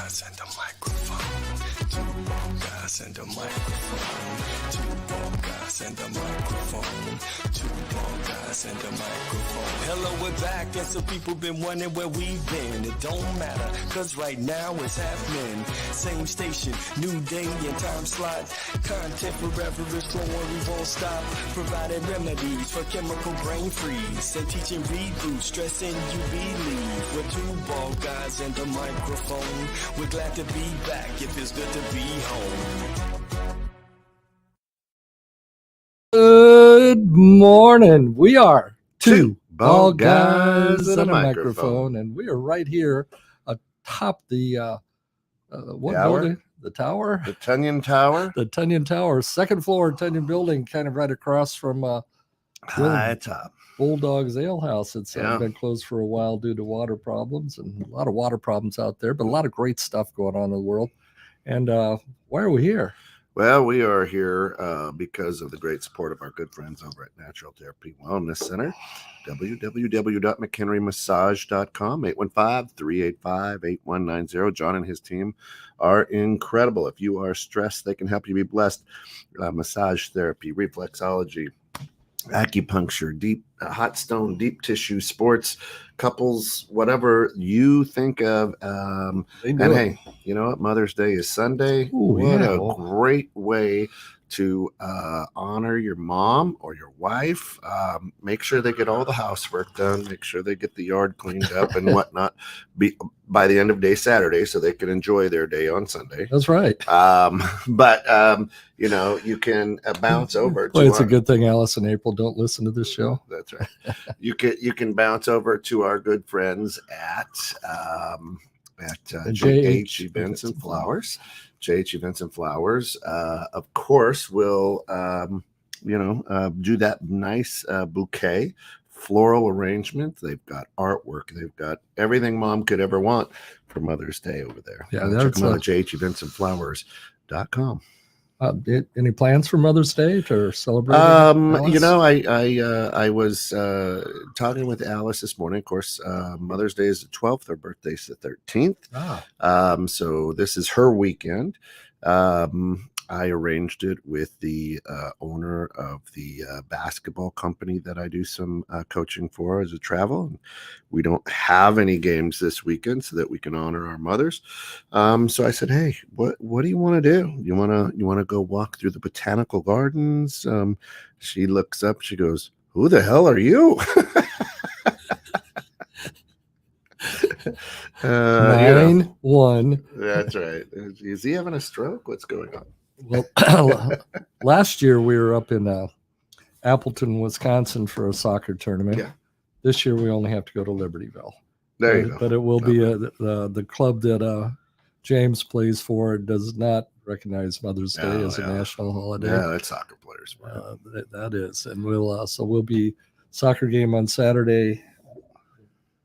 guys and a microphone. Two bald guys and a microphone. Two bald guys and a microphone. Two bald guys and a microphone. Hello, we're back, and some people been wondering where we've been. It don't matter, cause right now it's happening. Same station, new day and time slots. Content forever is flowing, we won't stop. Providing remedies for chemical brain freeze. And teaching reboot, stressing you believe. We're two bald guys and a microphone. We're glad to be back, it feels good to be home. Good morning. We are two bald guys and a microphone, and we are right here atop the what Tower? building? The tower? The Tunyon Tower? The Tunyon Tower, second floor Tunyon building, kind of right across from High top. Bulldog's Ale House. It's Yeah. been closed for a while due to water problems, and a lot of water problems out there, but a lot of great stuff going on in the world. And why are we here? Well, we are here because of the great support of our good friends over at Natural Therapy Wellness Center. www.mchenrymassage.com, 815-385-8190. John and his team are incredible. If you are stressed, they can help you be blessed. Massage therapy, reflexology, acupuncture, deep hot stone, deep tissue, sports, couples, whatever you think of. And hey, you know what? Mother's Day is Sunday. Ooh, what yeah. a great way to honor your mom or your wife. Make sure they get all the housework done. Make sure they get the yard cleaned up and whatnot by the end of day Saturday, so they can enjoy their day on Sunday. That's right. You know, you can bounce over. Well, it's a good thing Alice and April don't listen to this show. That's right. You can bounce over to our good friends at JH Events and Flowers. JH Events and Flowers, of course, will do that nice bouquet, floral arrangement. They've got artwork. They've got everything mom could ever want for Mother's Day over there. Yeah, check them out at jheventsandflowers.com. Any plans for Mother's Day to celebrate? You know, I was talking with Alice this morning. Of course, Mother's Day is the 12th. Her birthday is the 13th. So this is her weekend. I arranged it with the owner of the basketball company that I do some coaching for as a travel. We don't have any games this weekend, so that we can honor our mothers. So I said, "Hey, what do you want to do? You want to go walk through the botanical gardens?" She looks up. She goes, "Who the hell are you?" 9-1. That's right. Is he having a stroke? What's going on? Well, last year we were up in Appleton, Wisconsin for a soccer tournament. Yeah. This year we only have to go to Libertyville. There you go. But it will be the club that James plays for does not recognize Mother's Day as a national holiday. Yeah, that's soccer players. That is, and we'll be soccer game on Saturday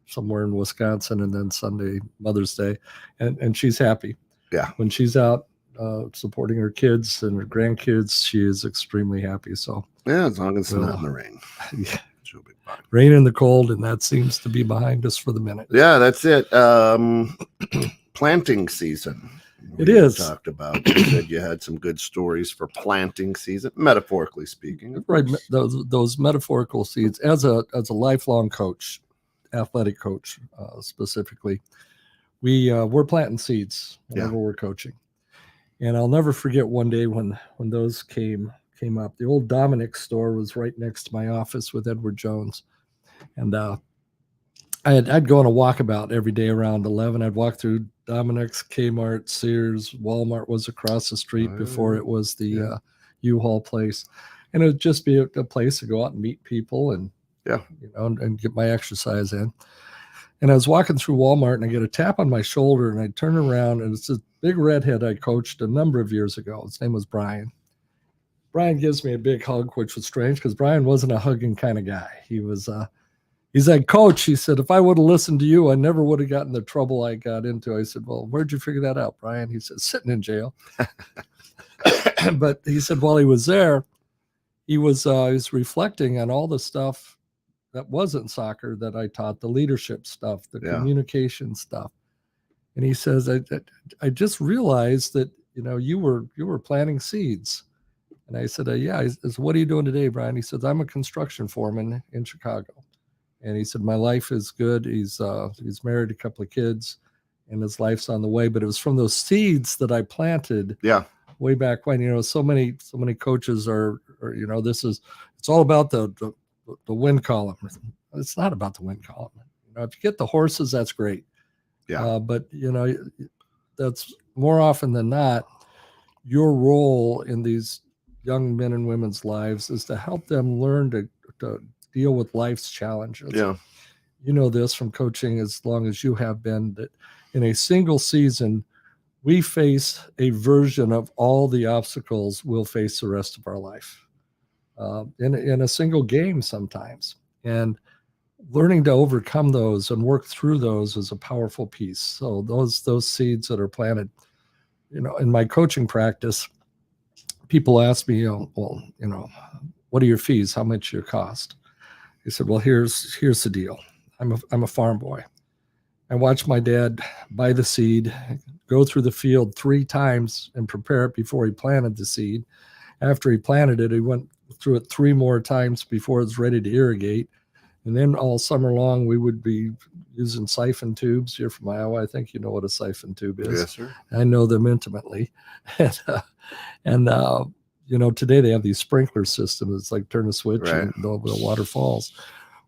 somewhere in Wisconsin, and then Sunday Mother's Day, and she's happy. Yeah, when she's out supporting her kids and her grandkids, she is extremely happy. So yeah, as long as it's not in the rain. Yeah. She'll be fine. Rain in the cold, and that seems to be behind us for the minute. Yeah, that's it. Planting season. It is. Talked about. You said you had some good stories for planting season, metaphorically speaking. Right, those metaphorical seeds. As a lifelong coach, athletic coach specifically, we're planting seeds whenever we're coaching. And I'll never forget one day when those came up. The old Dominick's store was right next to my office with Edward Jones. And I'd go on a walkabout every day around 11. I'd walk through Dominick's, Kmart, Sears, Walmart was across the street before it was the U-Haul place. And it would just be a place to go out and meet people and and get my exercise in. And I was walking through Walmart, and I get a tap on my shoulder, and I turn around, and it's a big redhead I coached a number of years ago. His name was Brian. Brian gives me a big hug, which was strange because Brian wasn't a hugging kind of guy. He was, he's like, "Coach," he said, "if I would have listened to you, I never would have gotten the trouble I got into." I said, "Well, where'd you figure that out, Brian?" He said, "Sitting in jail." But he said while he was there, he was reflecting on all the stuff that wasn't soccer that I taught, the leadership stuff, the communication stuff. And he says, I just realized that, you were planting seeds. And I said, yeah. He says, what are you doing today, Brian? He says, I'm a construction foreman in Chicago. And he said, my life is good. He's married, a couple of kids, and his life's on the way. But it was from those seeds that I planted way back when. So many coaches are it's all about the win column. It's not about the win column. If you get the horses, that's great. Yeah. But that's more often than not, your role in these young men and women's lives is to help them learn to deal with life's challenges. Yeah. You know this from coaching as long as you have been, that in a single season, we face a version of all the obstacles we'll face the rest of our life in a single game sometimes. And learning to overcome those and work through those is a powerful piece. So those seeds that are planted, in my coaching practice, people ask me, what are your fees? How much your cost? He said, well, here's the deal. I'm a farm boy. I watched my dad buy the seed, go through the field 3 times and prepare it before he planted the seed. After he planted it, he went through it 3 more times before it's ready to irrigate. And then all summer long, we would be using siphon tubes. You're from Iowa. I think you know what a siphon tube is. Yes, sir. I know them intimately. And today they have these sprinkler systems. It's like turn a switch and the water falls.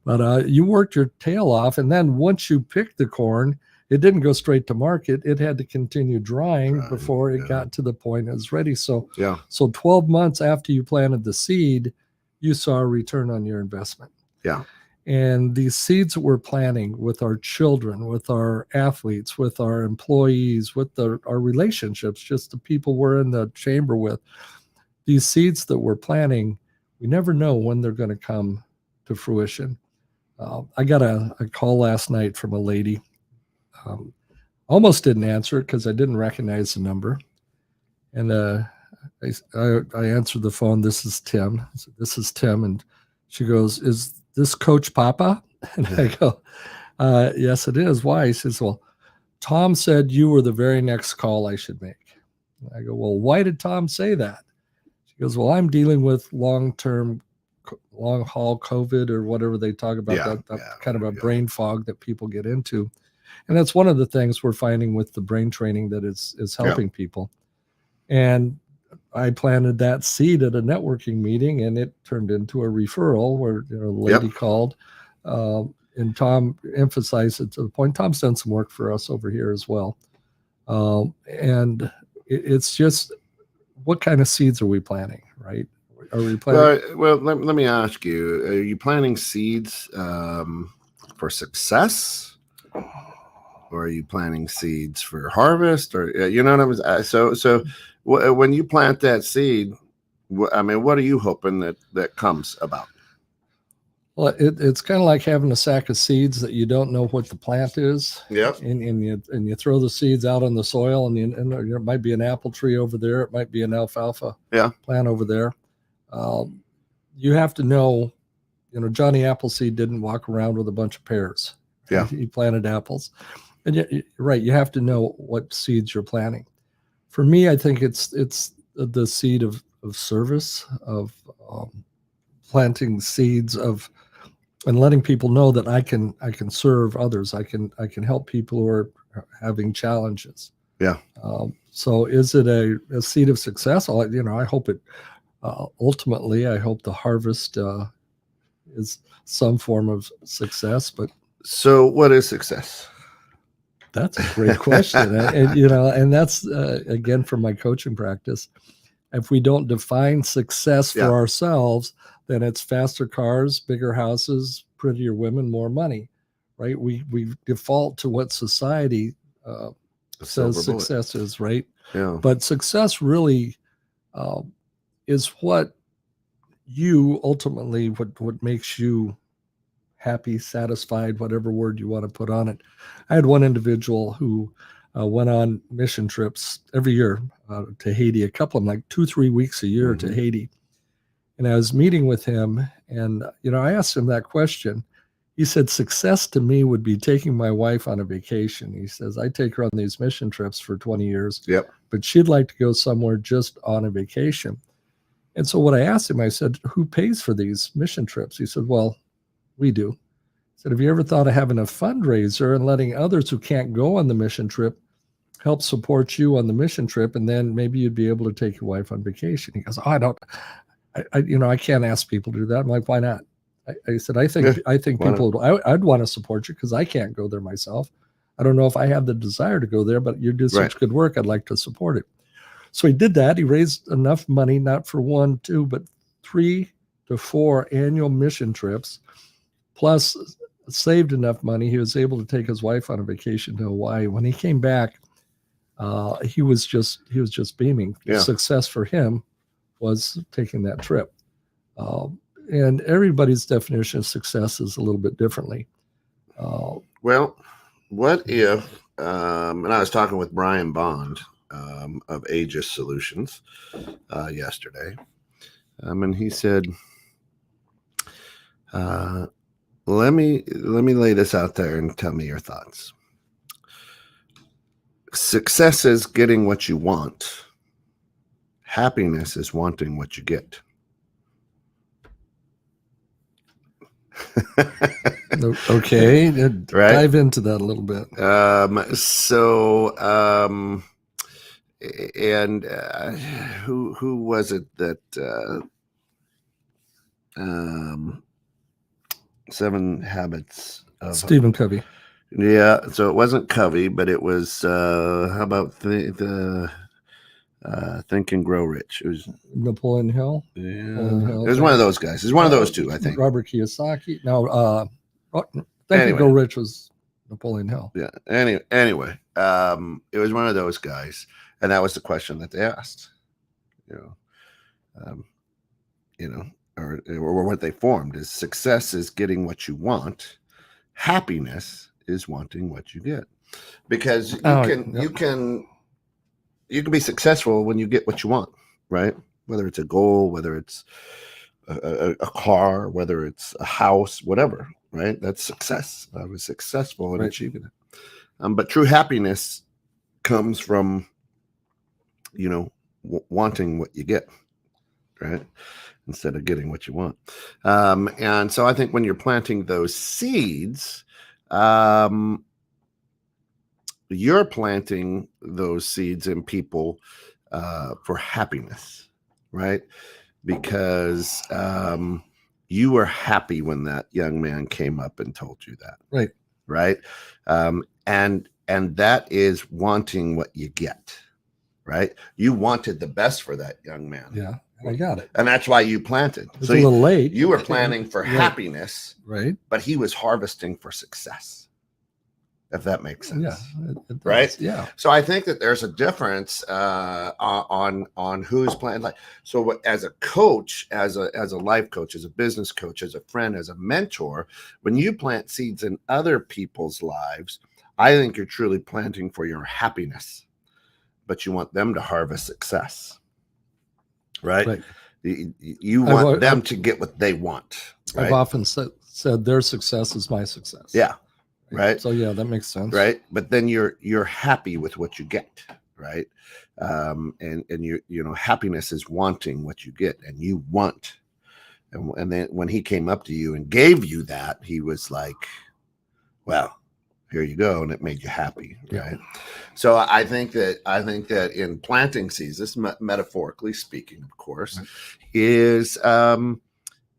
But you worked your tail off. And then once you picked the corn, it didn't go straight to market. It had to continue drying before it got to the point it was ready. So 12 months after you planted the seed, you saw a return on your investment. Yeah. And these seeds that we're planting with our children, with our athletes, with our employees, with our relationships, just the people we're in the chamber with, these seeds that we're planting, we never know when they're going to come to fruition. I got a call last night from a lady. Almost didn't answer it because I didn't recognize the number. And I answered the phone. This is Tim. I said, this is Tim. And she goes, is this Coach Papa? And I go, yes, it is. Why? He says, well, Tom said you were the very next call I should make. And I go, well, why did Tom say that? She goes, well, I'm dealing with long-haul COVID or whatever they talk about, that kind of a brain fog that people get into. And that's one of the things we're finding with the brain training that is helping people. And I planted that seed at a networking meeting, and it turned into a referral where a lady called. And Tom emphasized it to the point. Tom's done some work for us over here as well. And it's just, what kind of seeds are we planting, right? Are we planting? Well, let me ask you, are you planting seeds for success? Or are you planting seeds for harvest? Or, you know what I'm saying? So when you plant that seed, what are you hoping that comes about? Well, it's kind of like having a sack of seeds that you don't know what the plant is. Yep. And you throw the seeds out on the soil, and it might be an apple tree over there. It might be an alfalfa plant over there. You have to know, Johnny Appleseed didn't walk around with a bunch of pears. Yeah. He planted apples. And you have to know what seeds you're planting. For me, I think it's the seed of service, of planting seeds of, and letting people know that I can serve others. I can help people who are having challenges. Yeah. So is it a seed of success? I hope it. Ultimately, I hope the harvest is some form of success. But so, what is success? That's a great question. and that's, again, from my coaching practice. If we don't define success for ourselves, then it's faster cars, bigger houses, prettier women, more money, right? We default to what society says success is, right? Yeah. But success really is what you ultimately, what makes you happy, satisfied, whatever word you want to put on it. I had one individual who went on mission trips every year to Haiti, a couple of them, like 2-3 weeks a year to Haiti. And I was meeting with him, and I asked him that question. He said, success to me would be taking my wife on a vacation. He says, I take her on these mission trips for 20 years, Yep. but she'd like to go somewhere just on a vacation. And so what I asked him, I said, who pays for these mission trips? He said, well, we do. I said, have you ever thought of having a fundraiser and letting others who can't go on the mission trip help support you on the mission trip? And then maybe you'd be able to take your wife on vacation. He goes, oh, I can't ask people to do that. I'm like, why not? I said, I think people, I'd want to support you because I can't go there myself. I don't know if I have the desire to go there, but you do such good work. I'd like to support it. So he did that. He raised enough money, not for 1, 2, but 3 to 4 annual mission trips, plus saved enough money. He was able to take his wife on a vacation to Hawaii. When he came back, he was just beaming. Yeah. Success for him was taking that trip. And everybody's definition of success is a little bit differently. Well, what if, and I was talking with Brian Bond of Aegis Solutions yesterday, and he said, let me lay this out there and tell me your thoughts. Success is getting what you want. Happiness is wanting what you get. Okay, right? Dive into that a little bit. Who was it that 7 Habits of Stephen Covey? Yeah, so it wasn't Covey, but it was how about the Think and Grow Rich? It was Napoleon Hill. Yeah, Napoleon Hill. It was one of those guys. It's one of those two, I think. Robert Kiyosaki. No, Think and Grow Rich was Napoleon Hill. Yeah. Anyway, it was one of those guys, and that was the question that they asked. Or what they formed is success is getting what you want. Happiness is wanting what you get, because you can be successful when you get what you want, right? Whether it's a goal, whether it's a car, whether it's a house, whatever, right? That's success. I was successful in achieving it. But true happiness comes from, wanting what you get, right? Instead of getting what you want. And so I think when you're planting those seeds, you're planting those seeds in people for happiness, right? Because you were happy when that young man came up and told you that, right? And that is wanting what you get, right? You wanted the best for that young man. Yeah, I got it. And that's why you planted. It's a little late. You were planning for happiness, right? But he was harvesting for success, if that makes sense. Yeah, it right? Yeah. So I think that there's a difference on who's planting. Like, so as a coach, as a life coach, as a business coach, as a friend, as a mentor, when you plant seeds in other people's lives, I think you're truly planting for your happiness, but you want them to harvest success, right? You want them to get what they want. Right? I've often said their success is my success. Yeah. Right. So yeah, that makes sense. Right. But then you're happy with what you get. Right. And happiness is wanting what you get, and you want. And then when he came up to you and gave you that, he was like, well, here you go. And it made you happy. Right. So I think that in planting seeds, this metaphorically speaking, of course, is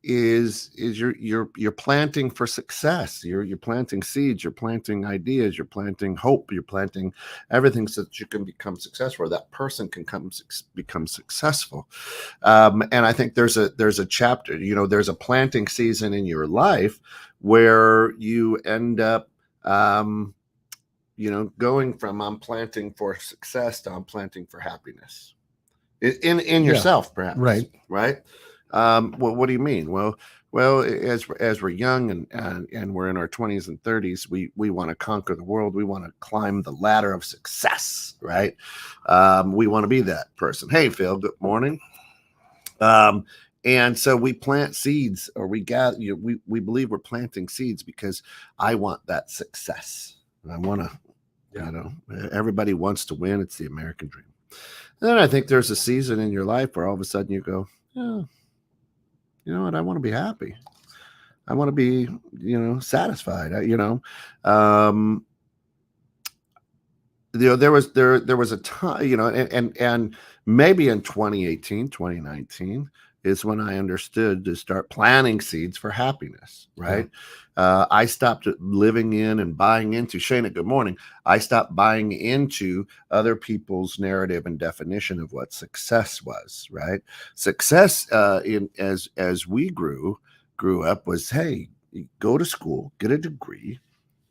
you're planting for success. You're planting seeds, you're planting ideas, you're planting hope, you're planting everything so that you can become successful, or that person can become successful. And I think there's a chapter, there's a planting season in your life where you end up going from I'm planting for success to I'm planting for happiness in yourself, perhaps. Right. Well, what do you mean? Well, as we're young and we're in our 20s and 30s, we want to conquer the world. We want to climb the ladder of success, right? We want to be that person. Hey, Phil, good morning. And so we plant seeds, or we gather, we believe we're planting seeds because I want that success. I want to, everybody wants to win. It's the American dream. And then I think there's a season in your life where all of a sudden you go, you know what? I want to be happy. I want to be, satisfied. There was a time, and maybe in 2018, 2019 is when I understood to start planting seeds for happiness, right? I stopped living in and buying into, Shana, good morning. I stopped buying into other people's narrative and definition of what success was, right? Success as we grew up was, hey, go to school, get a degree,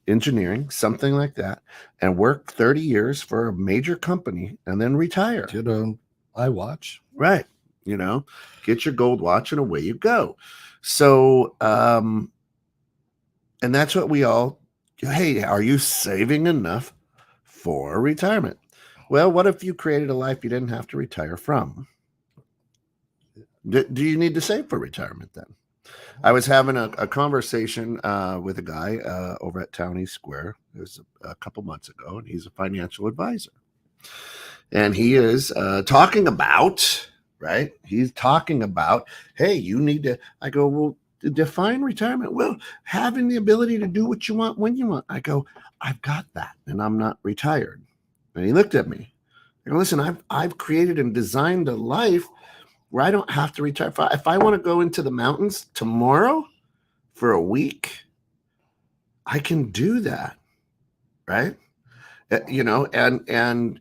engineering, something like that, and work 30 years for a major company and then retire. Get an iWatch. Right. Get your gold watch and away you go. So, and that's what we all, hey, are you saving enough for retirement? Well, what if you created a life you didn't have to retire from? Do you need to save for retirement then? I was having a conversation with a guy over at Towney Square. It was a couple months ago, and he's a financial advisor. And he is talking about, right? He's talking about, hey, you need to, I go, well, define retirement. Well, having the ability to do what you want when you want. I go, I've got that, and I'm not retired. And he looked at me. I go, listen, I've created and designed a life where I don't have to retire. If I want to go into the mountains tomorrow for a week, I can do that, right? And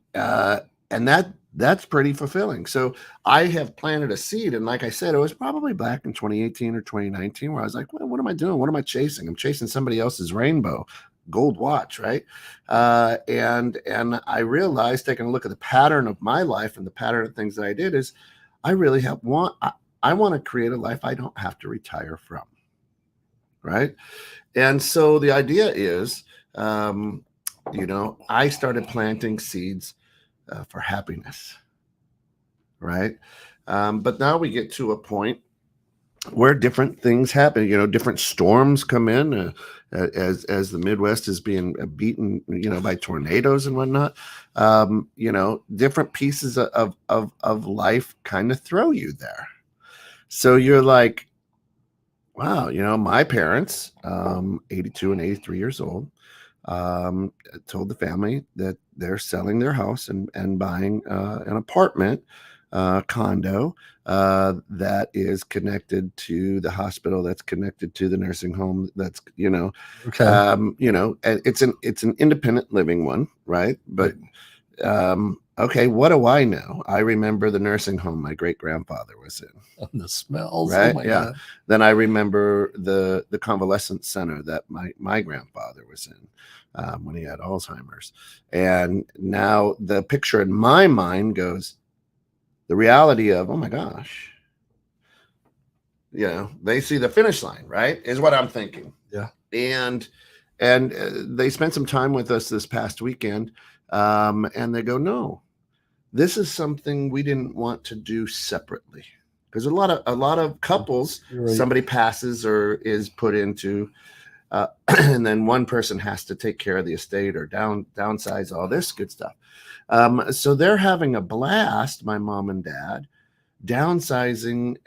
that's pretty fulfilling. So I have planted a seed, and like I said, it was probably back in 2018 or 2019 where I was like, well, what am I doing? What am I chasing? I'm chasing somebody else's rainbow gold watch, right? And I realized, taking a look at the pattern of my life and the pattern of things that I did, is I really I want to create a life I don't have to retire from, right? And so the idea is, I started planting seeds for happiness, right? But now we get to a point where different things happen. Different storms come in as the Midwest is being beaten, by tornadoes and whatnot. Different pieces of life kind of throw you there. So you're like, wow, my parents, 82 and 83 years old, told the family that they're selling their house and buying an apartment condo that is connected to the hospital, that's connected to the nursing home, that's Okay. and it's an independent living one, right? But okay, what do I know? I remember the nursing home my great grandfather was in. And the smells, right? Oh my Yeah. God. Then I remember the convalescent center that my grandfather was in when he had Alzheimer's. And now the picture in my mind goes, the reality of, oh my gosh, they see the finish line, right? Is what I'm thinking. Yeah. And they spent some time with us this past weekend, and they go, no, this is something we didn't want to do separately. Because a lot of couples, Right. Somebody passes or is put into, and then one person has to take care of the estate or downsize, all this good stuff. So they're having a blast, my mom and dad, downsizing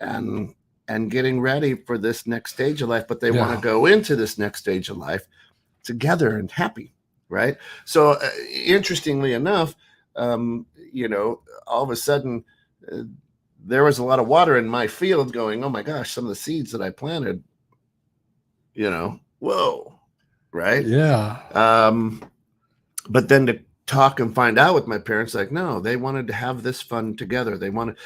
and getting ready for this next stage of life, but they want to go into this next stage of life together and happy, right? So interestingly enough, all of a sudden, there was a lot of water in my field going, oh my gosh, some of the seeds that I planted, whoa, right? Yeah. But then to talk and find out with my parents, like, no, they wanted to have this fun together. They wanted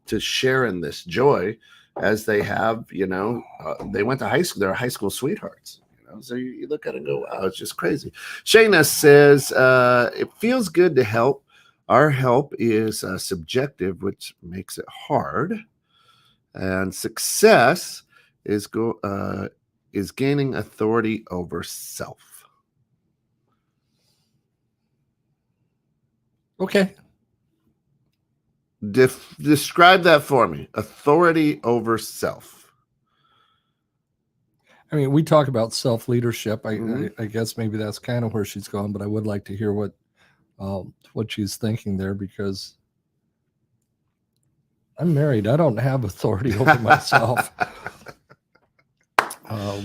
to share in this joy as they have, they went to high school. They're high school sweethearts. So you look at it and go, wow, it's just crazy. Shayna says, it feels good to help. Our help is subjective, which makes it hard. And success is gaining authority over self. Okay. Describe that for me. Authority over self. I mean, we talk about self-leadership. I guess maybe that's kind of where she's going, but I would like to hear what she's thinking there, because I'm married. I don't have authority over myself.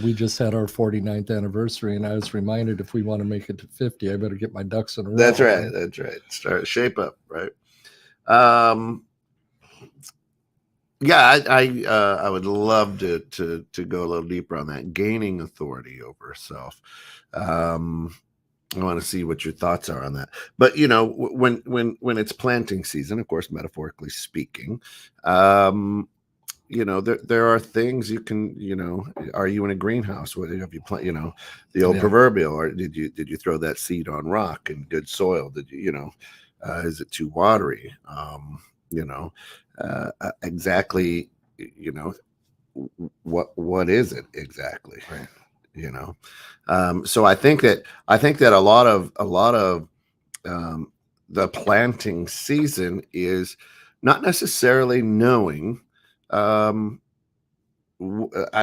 We just had our 49th anniversary, and I was reminded, if we want to make it to 50, I better get my ducks in a row. That's right. That's right. Shape up, right? Yeah, I would love to go a little deeper on that, gaining authority over self. I want to see what your thoughts are on that. But when it's planting season, of course, metaphorically speaking, there are things you can, are you in a greenhouse? What have you plant? The old proverbial, or did you throw that seed on rock in good soil? Did you, is it too watery? Exactly, what is it exactly? Right. So I think that a lot of the planting season is not necessarily knowing. I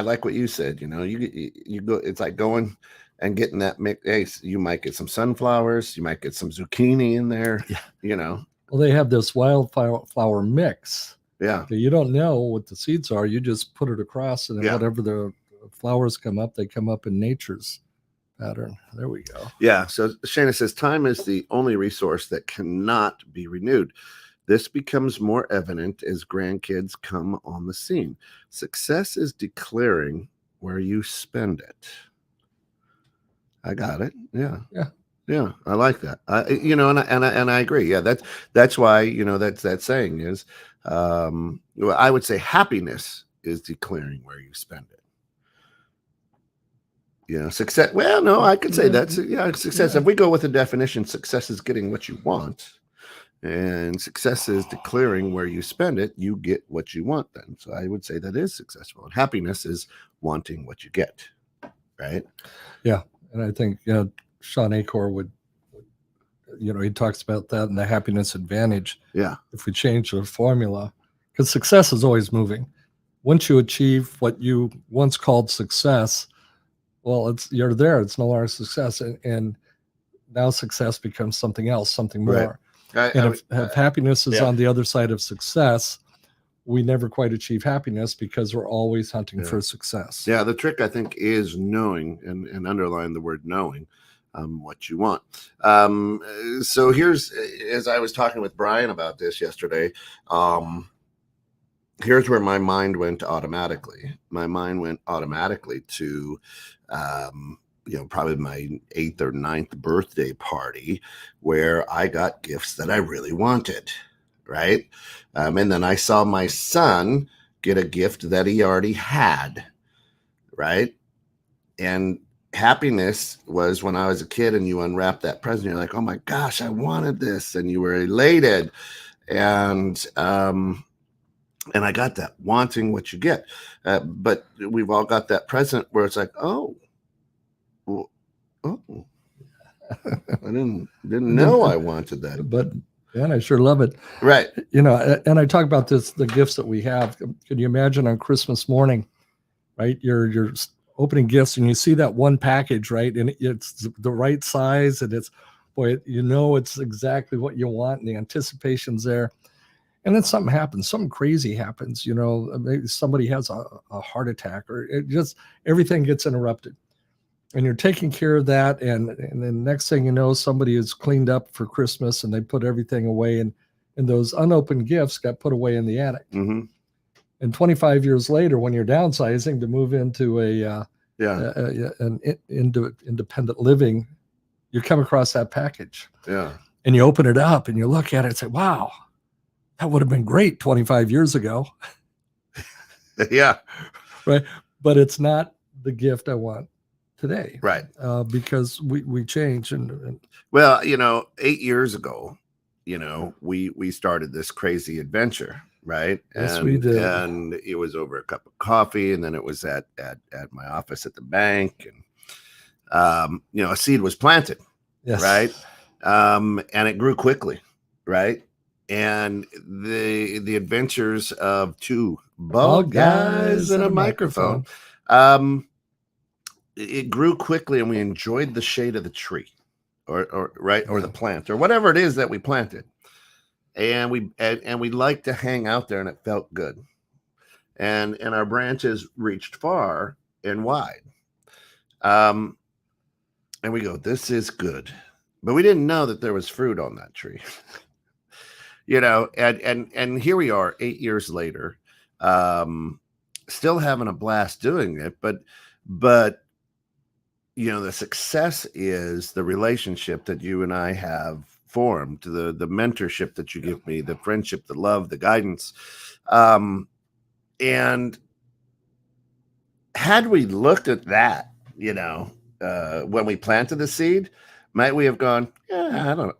like what you said. You go. It's like going and getting that mix. Hey, you might get some sunflowers. You might get some zucchini in there. Yeah. Well, they have this wildflower mix. Yeah. You don't know what the seeds are. You just put it across, and then whatever the flowers come up, they come up in nature's pattern. There we go. Yeah. So Shana says, time is the only resource that cannot be renewed. This becomes more evident as grandkids come on the scene. Success is declaring where you spend it. I got it. Yeah. Yeah, I like that. And I agree. Yeah, that's why that saying is, I would say happiness is declaring where you spend it. Success. Well, no, I could say that's success. If we go with the definition, success is getting what you want, and success is declaring where you spend it. You get what you want then. So I would say that is successful. And happiness is wanting what you get, right? Yeah, and I think Sean Acor would, he talks about that in the happiness advantage. Yeah. If we change the formula, because success is always moving. Once you achieve what you once called success, well, you're there. It's no longer success, and now success becomes something else, something more. Right. And if happiness is on the other side of success, we never quite achieve happiness because we're always hunting for success. Yeah, the trick, I think, is knowing, and underline the word knowing, what you want. So here's, as I was talking with Brian about this yesterday, here's where my mind went automatically. My mind went automatically to, probably my 8th or 9th birthday party, where I got gifts that I really wanted. Right. And then I saw my son get a gift that he already had. Right. And happiness was when I was a kid and you unwrapped that present, you're like, oh my gosh, I wanted this. And you were elated. And I got that, wanting what you get. But we've all got that present where it's like, oh, I didn't know I wanted that. But man, I sure love it. Right. And I talk about the gifts that we have. Can you imagine on Christmas morning, right? You're opening gifts and you see that one package, right? And it's the right size, and it's exactly what you want, and the anticipation's there. And then something happens, something crazy happens, maybe somebody has a heart attack, or it just, everything gets interrupted. And you're taking care of that, and then next thing you know, somebody is cleaned up for Christmas, and they put everything away, and those unopened gifts got put away in the attic. Mm-hmm. And 25 years later, when you're downsizing to move into an independent living, you come across that package. Yeah. And you open it up and you look at it and say, wow, that would have been great 25 years ago. Yeah. Right. But it's not the gift I want today. Right. Because we change. And well, 8 years ago, we started this crazy adventure. Right. Yes, we did. And it was over a cup of coffee, and then it was at my office at the bank. And, a seed was planted. Yes. Right. And it grew quickly. Right. and the adventures of two bald guys and a microphone. It grew quickly, and we enjoyed the shade of the tree, or the plant, or whatever it is that we planted, and we liked to hang out there, and it felt good, and our branches reached far and wide, and we go, this is good, but we didn't know that there was fruit on that tree. And here we are 8 years later, still having a blast doing it, but the success is the relationship that you and I have formed, the mentorship that you give me, the friendship, the love, the guidance. And had we looked at that, when we planted the seed, might we have gone, I don't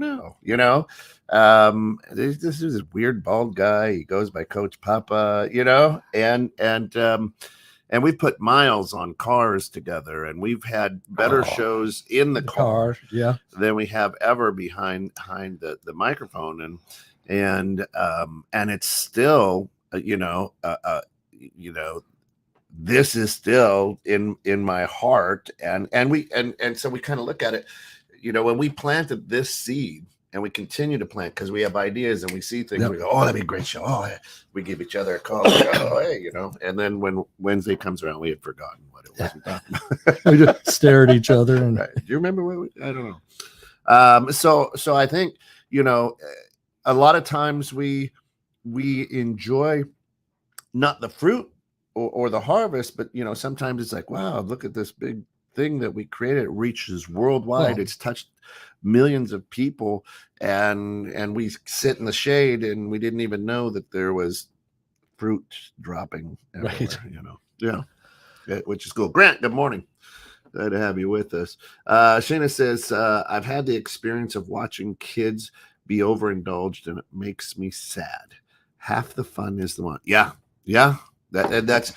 know. This is a weird bald guy. He goes by Coach Papa, and we've put miles on cars together, and we've had better shows in the car than we have ever behind the microphone, and it's still, this is still in my heart, and so we kind of look at it, when we planted this seed, and we continue to plant because we have ideas and we see things. We go, that'd be a great show. We give each other a call. Hey, and then when Wednesday comes around, we had forgotten what it was. We just stare at each other. And do you remember what I don't know. So I think, a lot of times we enjoy not the fruit or the harvest, but sometimes it's like, wow, look at this big thing that we created. It reaches worldwide. It's touched millions of people, and we sit in the shade, and we didn't even know that there was fruit dropping everywhere, which is cool. Grant, good morning. Glad to have you with us. Shana says, I've had the experience of watching kids be overindulged, and it makes me sad. Half the fun is the one. Yeah. That's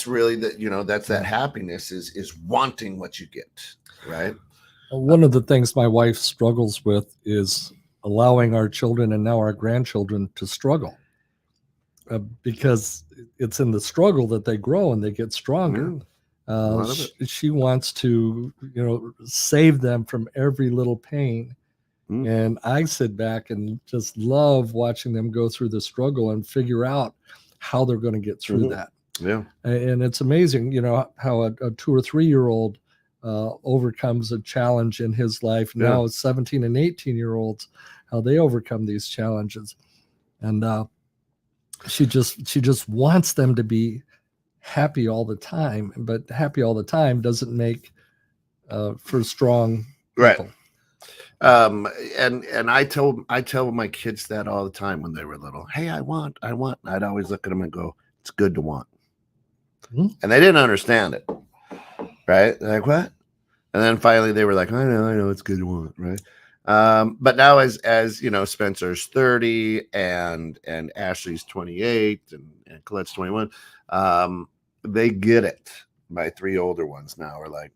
really that's that happiness is wanting what you get, right? One of the things my wife struggles with is allowing our children and now our grandchildren to struggle, because it's in the struggle that they grow and they get stronger. She wants to, save them from every little pain. And I sit back and just love watching them go through the struggle and figure out how they're going to get through that. Yeah. And it's amazing, how a 2 or 3 year old overcomes a challenge in his life. Now 17 and 18-year-olds, how they overcome these challenges. And she just wants them to be happy all the time, but happy all the time doesn't make for strong people. Right. And I tell my kids that all the time when they were little. Hey, I want. I'd always look at them and go, it's good to want. And they didn't understand it. Right? They're like, what? And then finally they were like, I know it's good to want, right? But now as Spencer's 30 and Ashley's 28 and Colette's 21, they get it. My 3 older ones now are like,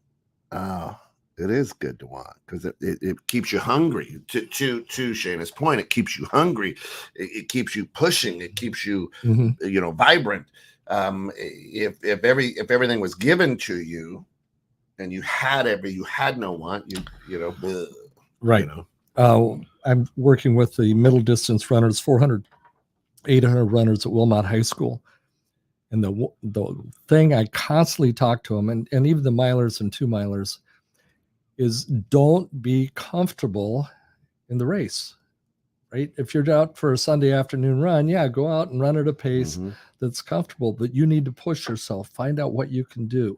oh, it is good to want, because it keeps you hungry. To Shana's point, it keeps you hungry. It keeps you pushing. It keeps you, vibrant. If everything was given to you, and you had no want, right. I'm working with the middle distance runners, 400, 800 runners at Wilmot High School. And the thing I constantly talk to them, and even the milers and 2-milers, is don't be comfortable in the race, right? If you're out for a Sunday afternoon run, go out and run at a pace that's comfortable, but you need to push yourself, find out what you can do.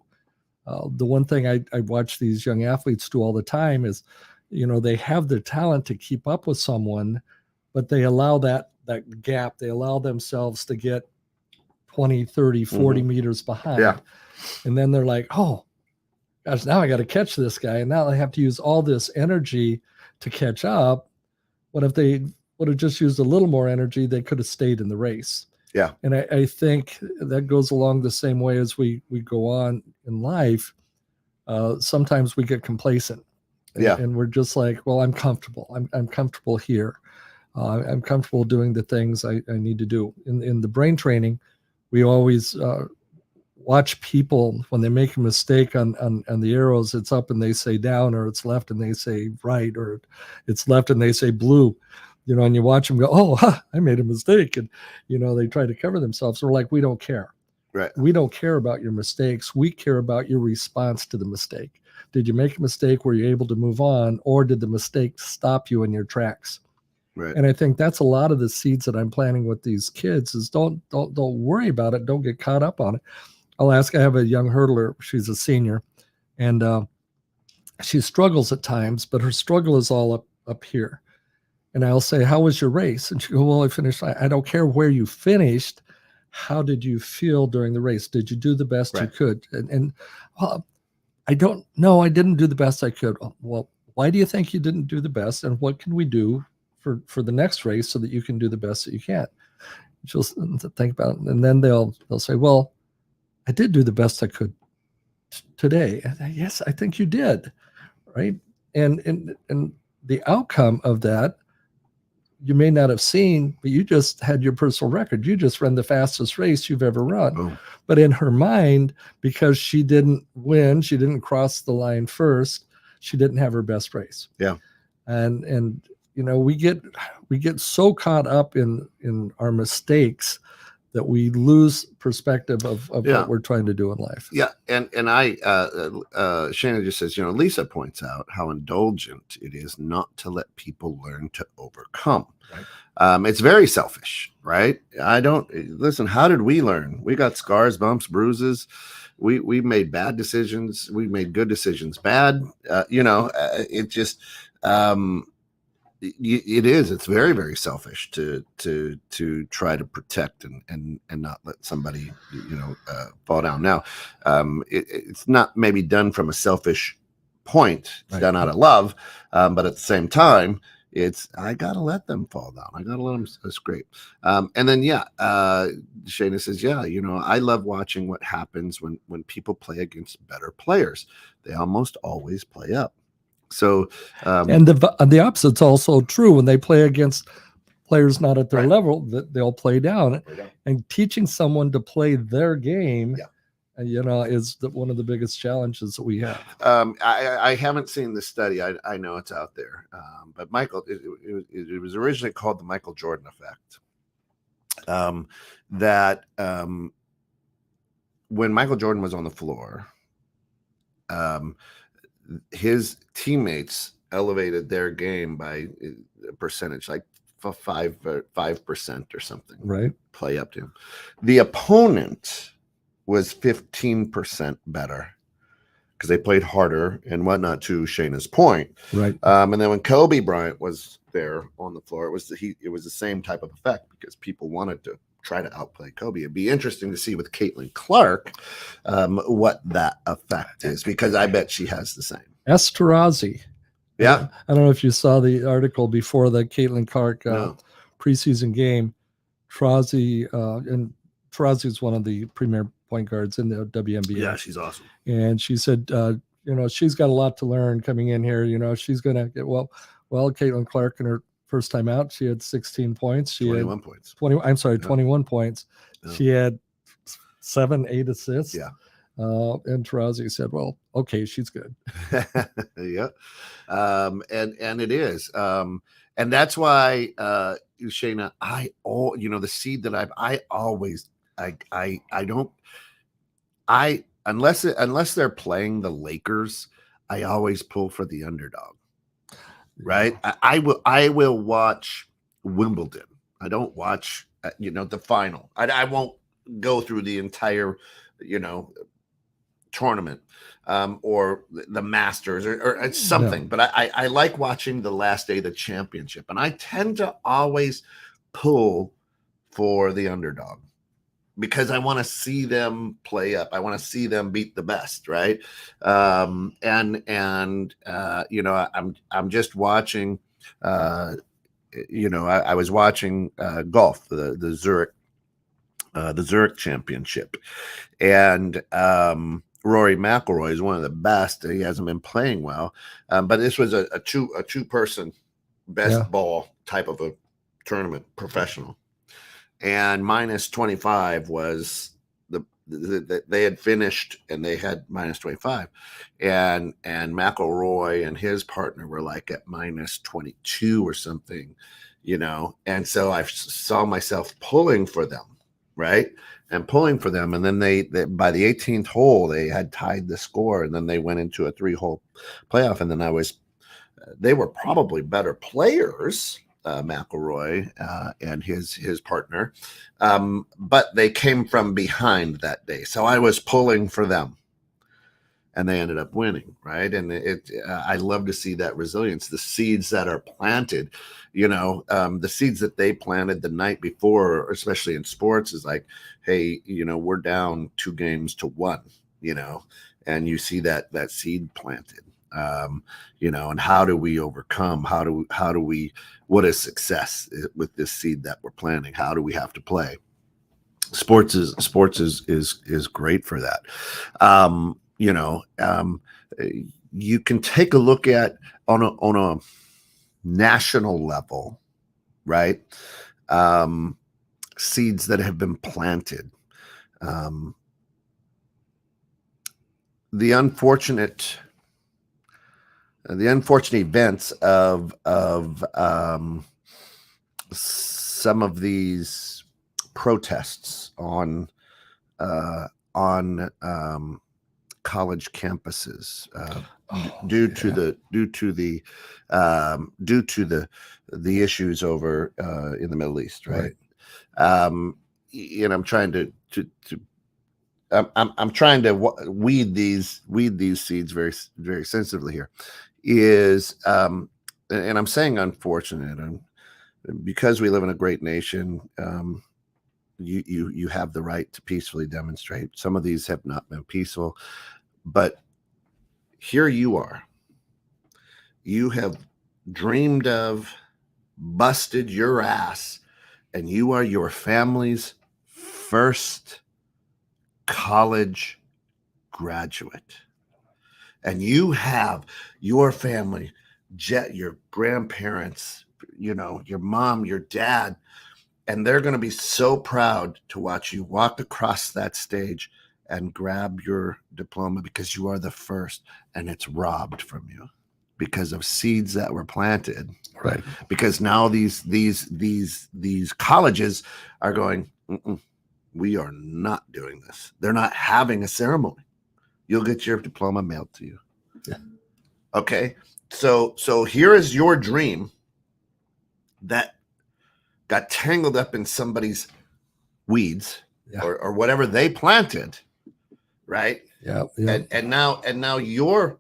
The one thing I watch these young athletes do all the time is, they have the talent to keep up with someone, but they allow that gap. They allow themselves to get 20, 30, 40 meters behind. Yeah. And then they're like, oh, gosh, now I got to catch this guy. And now I have to use all this energy to catch up. What if they would have just used a little more energy? They could have stayed in the race. Yeah. And I think that goes along the same way as we go on in life. Sometimes we get complacent. And we're just like, well, I'm comfortable. I'm comfortable here. I'm comfortable doing the things I need to do. In the brain training, we always watch people when they make a mistake on the arrows. It's up and they say down, or it's left and they say right, or it's left and they say blue. And you watch them go, oh, I made a mistake. And, they try to cover themselves. We're like, we don't care. Right. We don't care about your mistakes. We care about your response to the mistake. Did you make a mistake? Were you able to move on, or did the mistake stop you in your tracks? Right. And I think that's a lot of the seeds that I'm planting with these kids is don't worry about it. Don't get caught up on it. I have a young hurdler. She's a senior, and she struggles at times, but her struggle is all up here. And I'll say, how was your race? And she goes, well, I finished. I don't care where you finished. How did you feel during the race? Did you do the best you could? And I don't know. I didn't do the best I could. Well, why do you think you didn't do the best? And what can we do for the next race so that you can do the best that you can? She'll think about it. And then they'll say, well, I did do the best I could today. And yes, I think you did. Right. And the outcome of that, you may not have seen, but you just had your personal record. You just ran the fastest race you've ever run. Oh. But in her mind, because she didn't win, she didn't cross the line first, she didn't have her best race. Yeah. And we get so caught up in our mistakes that we lose perspective of what we're trying to do in life. Yeah. And Shana just says, Lisa points out how indulgent it is not to let people learn to overcome. Right. It's very selfish, right? Listen, how did we learn? We got scars, bumps, bruises. We made bad decisions. We made good decisions bad. It just, it's very, very selfish to try to protect and not let somebody fall down. Now it's not maybe done from a selfish point. It's done out of love, but at the same time I gotta let them fall down. I gotta let them scrape. And then Shana says, I love watching what happens when people play against better players. They almost always play up. So, and the opposite's also true. When they play against players not at their level, that they'll play down. And teaching someone to play their game, is one of the biggest challenges that we have. I haven't seen the study. I know it's out there, but Michael, it was originally called the Michael Jordan effect. When Michael Jordan was on the floor, his teammates elevated their game by a percentage, like 5% or something. Right. Play up to him. The opponent was 15% better because they played harder and whatnot, to Shana's point. Right. And then when Kobe Bryant was there on the floor, it was the same type of effect because people wanted to try to outplay Kobe. It'd be interesting to see with Caitlin Clark what that effect is, because I bet she has the same. Esterhazy. Yeah. I don't know if you saw the article before the Caitlin Clark preseason game. Tarazi is one of the premier point guards in the WNBA. Yeah, she's awesome. And she said, she's got a lot to learn coming in here. She's going to get well, Caitlin Clark in her first time out, she had 16 points. She 21 had points. 21 points. Yeah. She had 7-8 assists. Yeah. And Tarazi said, well, okay, she's good. Yeah. And it is. And that's why, Shana, the seed that unless they're playing the Lakers, I always pull for the underdog. Right. I will watch Wimbledon. I don't watch, the final. I won't go through the entire, tournament or the Masters or something. No. But I like watching the last day of the championship. And I tend to always pull for the underdog because I want to see them play up. I want to see them beat the best. Right. I'm just watching, I was watching golf, the Zurich Championship. And Rory McIlroy is one of the best. He hasn't been playing well, but this was a two-person best ball type of a tournament, professional, and minus 25 was they had finished and they had minus 25, and McIlroy and his partner were like at minus 22 or something, and so I saw myself pulling for them, right? And pulling for them, and then they by the 18th hole they had tied the score, and then they went into a 3-hole playoff, and then they were probably better players, McIlroy and his partner, but they came from behind that day, so I was pulling for them, and they ended up winning, right? And I love to see that resilience, the seeds that are planted, the seeds that they planted the night before, especially in sports, is like, hey, we're down 2-1, and you see that seed planted. And how do we overcome? How do we? What is success with this seed that we're planting? How do we have to play? Sports is great for that. You can take a look at on a national level, right? Seeds that have been planted. The unfortunate events of some of these protests on college campuses due to the issues over in the Middle East, right? I'm trying to I'm trying to weed these seeds very, very sensitively here. And I'm saying unfortunate, and because we live in a great nation, you have the right to peacefully demonstrate. Some of these have not been peaceful, but here you are. You have dreamed of, busted your ass, and you are your family's first college graduate. And you have your family, your grandparents, your mom, your dad, and they're going to be so proud to watch you walk across that stage and grab your diploma because you are the first, and it's robbed from you because of seeds that were planted. Right. Because now these colleges are going, we are not doing this. They're not having a ceremony. You'll get your diploma mailed to you. Yeah. Okay. So here is your dream that got tangled up in somebody's weeds, or whatever they planted, right? Yeah. And now your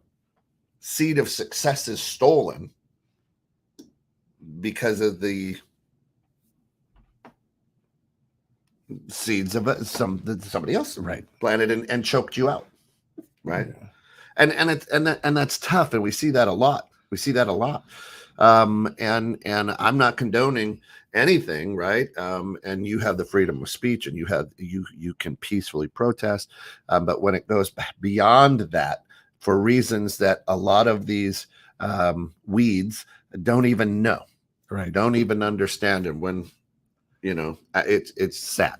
seed of success is stolen because of the seeds of somebody else planted and choked you out, right? Yeah. And that's tough, and we see that a lot. And I'm not condoning anything, right? And you have the freedom of speech, and you can peacefully protest, but when it goes beyond that, for reasons that a lot of these weeds don't even know, right? Don't even understand, and when it's sad.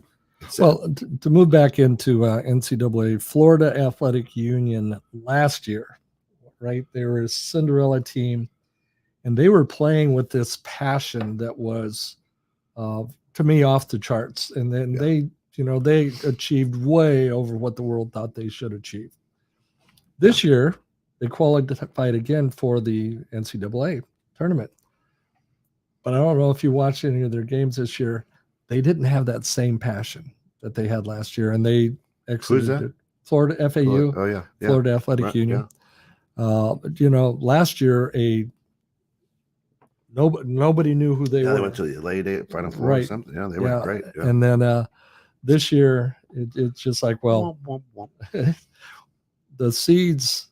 Well, to move back into NCAA, Florida Athletic Union last year, right? They were a Cinderella team, and they were playing with this passion that was, to me, off the charts. And then they achieved way over what the world thought they should achieve. This year, they qualified again for the NCAA tournament. But I don't know if you watched any of their games this year. They didn't have that same passion that they had last year, and they exited Florida FAU. Florida Athletic Union. Yeah. Last year nobody knew who they were. They went to the late Final Four or something. Yeah, they were great. Yeah. And then this year it's just like, well, the seeds,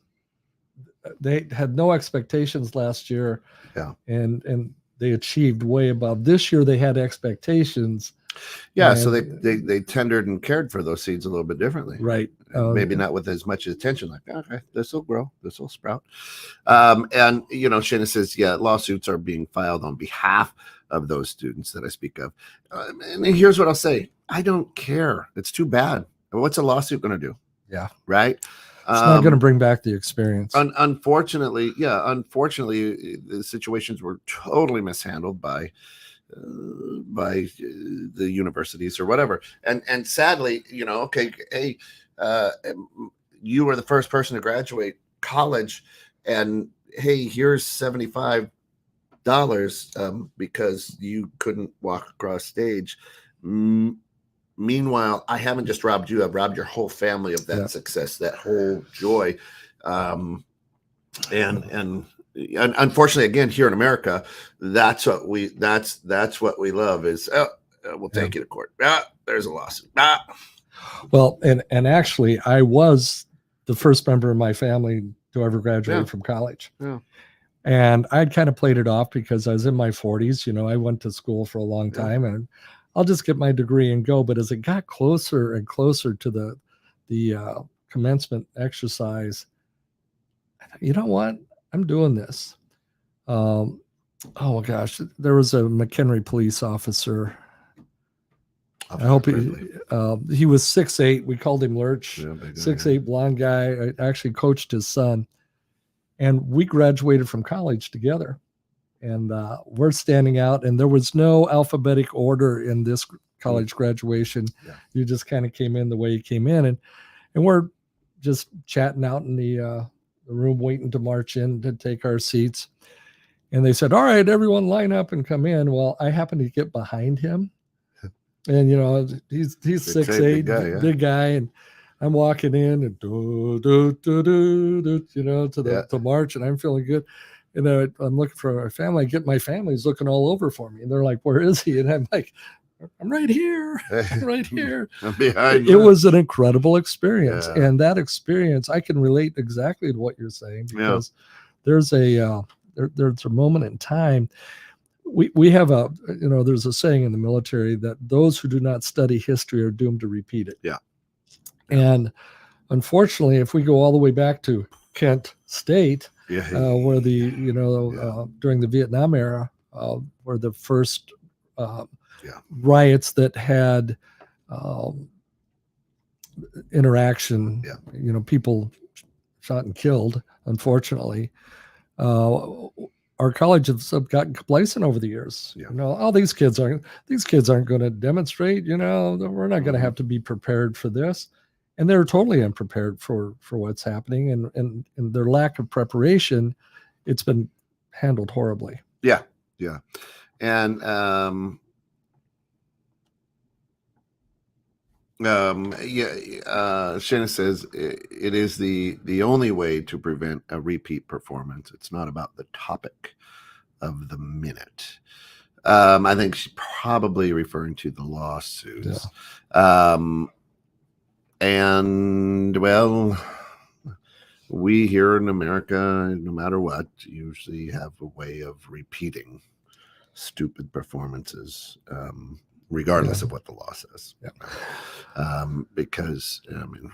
they had no expectations last year. Yeah. And they achieved way above. This year they had expectations, Yeah, so And- they tendered and cared for those seeds a little bit differently. right. Maybe not with as much attention, like, okay, this will grow, this will sprout. And, Shana says, yeah, lawsuits are being filed on behalf of those students that I speak of. And here's what I'll say. I don't care. It's too bad. What's a lawsuit going to do? Yeah. Right. It's not going to bring back the experience. Unfortunately, the situations were totally mishandled by the universities or whatever. And sadly, okay, hey, you were the first person to graduate college, and hey, here's $75 because you couldn't walk across stage. Meanwhile, I haven't just robbed you; I've robbed your whole family of that success, that whole joy. And unfortunately, again, here in America, that's what we love is, we'll take you to court. There's a lawsuit. Well, and actually, I was the first member of my family to ever graduate from college. Yeah. And I'd kind of played it off because I was in my 40s. I went to school for a long time, and I'll just get my degree and go. But as it got closer and closer to the commencement exercise, I thought, you know what? I'm doing this. Oh my gosh, there was a McHenry police officer. I hope he was 6'8". We called him Lurch. 6'8", blonde guy. I actually coached his son, and we graduated from college together. And we're standing out, and there was no alphabetic order in this college graduation. Yeah. You just kind of came in the way you came in, and we're just chatting out in the room, waiting to march in to take our seats. And they said, "All right, everyone line up and come in." Well, I happened to get behind him. And he's 6'8", big guy, and I'm walking in and to the march, and I'm feeling good. And I'm looking for my family. I get my family's looking all over for me, and they're like, "Where is he?" And I'm like, "I'm right here, I'm right here." I'm behind. It was an incredible experience, and that experience I can relate exactly to what you're saying, because there's a moment in time. We have there's a saying in the military that those who do not study history are doomed to repeat it. Yeah. And unfortunately, if we go all the way back to Kent State, where during the Vietnam era, were the first riots that had interaction, people shot and killed, unfortunately. Our college has gotten complacent over the years. These kids aren't going to demonstrate. We're not going to have to be prepared for this, and they're totally unprepared for what's happening, and their lack of preparation, it's been handled horribly. Yeah, and Shanna says it is the only way to prevent a repeat performance. It's not about the topic of the minute. I think she's probably referring to the lawsuits. And well, we here in America, no matter what, usually have a way of repeating stupid performances, regardless of what the law says. Because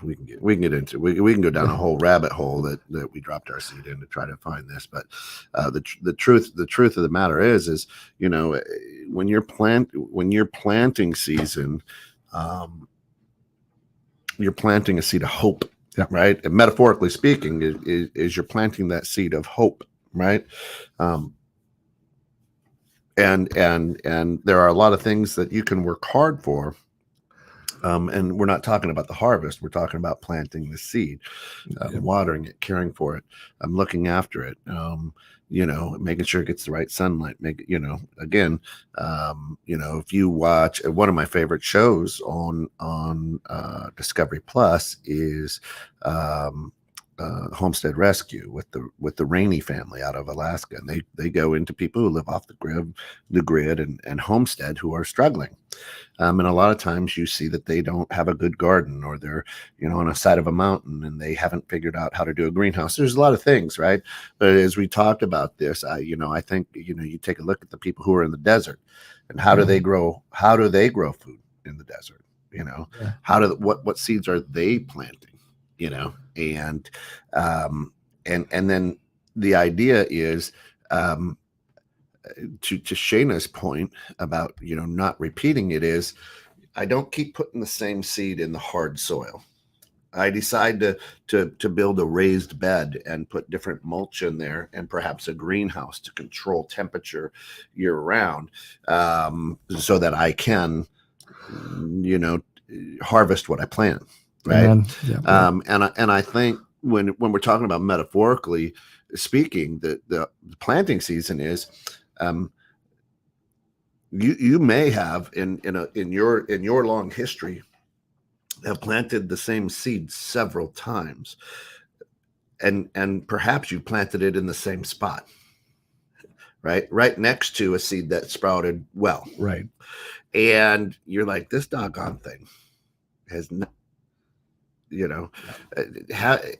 we can get into we can go down a whole rabbit hole that we dropped our seed in to try to find this. But the truth of the matter is when you're planting season, you're planting a seed of hope. Right. And metaphorically speaking, is you're planting that seed of hope. Right. And there are a lot of things that you can work hard for. And we're not talking about the harvest. We're talking about planting the seed, watering it, caring for it, looking after it, making sure it gets the right sunlight. If you watch one of my favorite shows on Discovery Plus is Homestead Rescue with the Rainey family out of Alaska, and they go into people who live off the grid and homestead who are struggling. And a lot of times you see that they don't have a good garden, or they're, on a side of a mountain and they haven't figured out how to do a greenhouse. There's a lot of things, right? But as we talked about this, I think, you take a look at the people who are in the desert, and how do they grow food in the desert? What seeds are they planting? And then the idea is, to Shayna's point about not repeating it, is I don't keep putting the same seed in the hard soil. I decide to build a raised bed and put different mulch in there, and perhaps a greenhouse to control temperature year round, so that I can harvest what I plant, right? And I think when we're talking about metaphorically speaking, the planting season is, you may have in your long history have planted the same seed several times, and perhaps you planted it in the same spot, right next to a seed that sprouted well, right, and you're like, this doggone thing has not,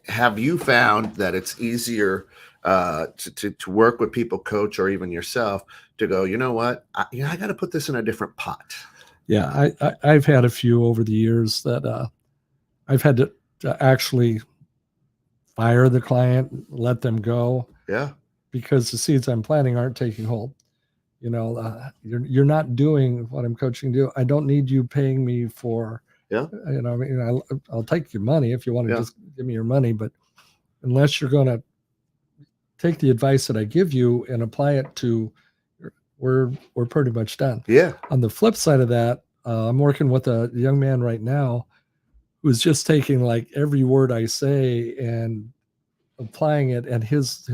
have you found that it's easier to work with people, coach, or even yourself, to go, you know what, I got to put this in a different pot? Yeah, I've had a few over the years that I've had to actually fire the client, let them go. Yeah. Because the seeds I'm planting aren't taking hold. You're not doing what I'm coaching to do. I don't need you paying me for, I'll take your money if you want to just give me your money, but unless you're going to take the advice that I give you and apply it to, we're pretty much done. Yeah. On the flip side of that, I'm working with a young man right now who's just taking like every word I say and applying it, and his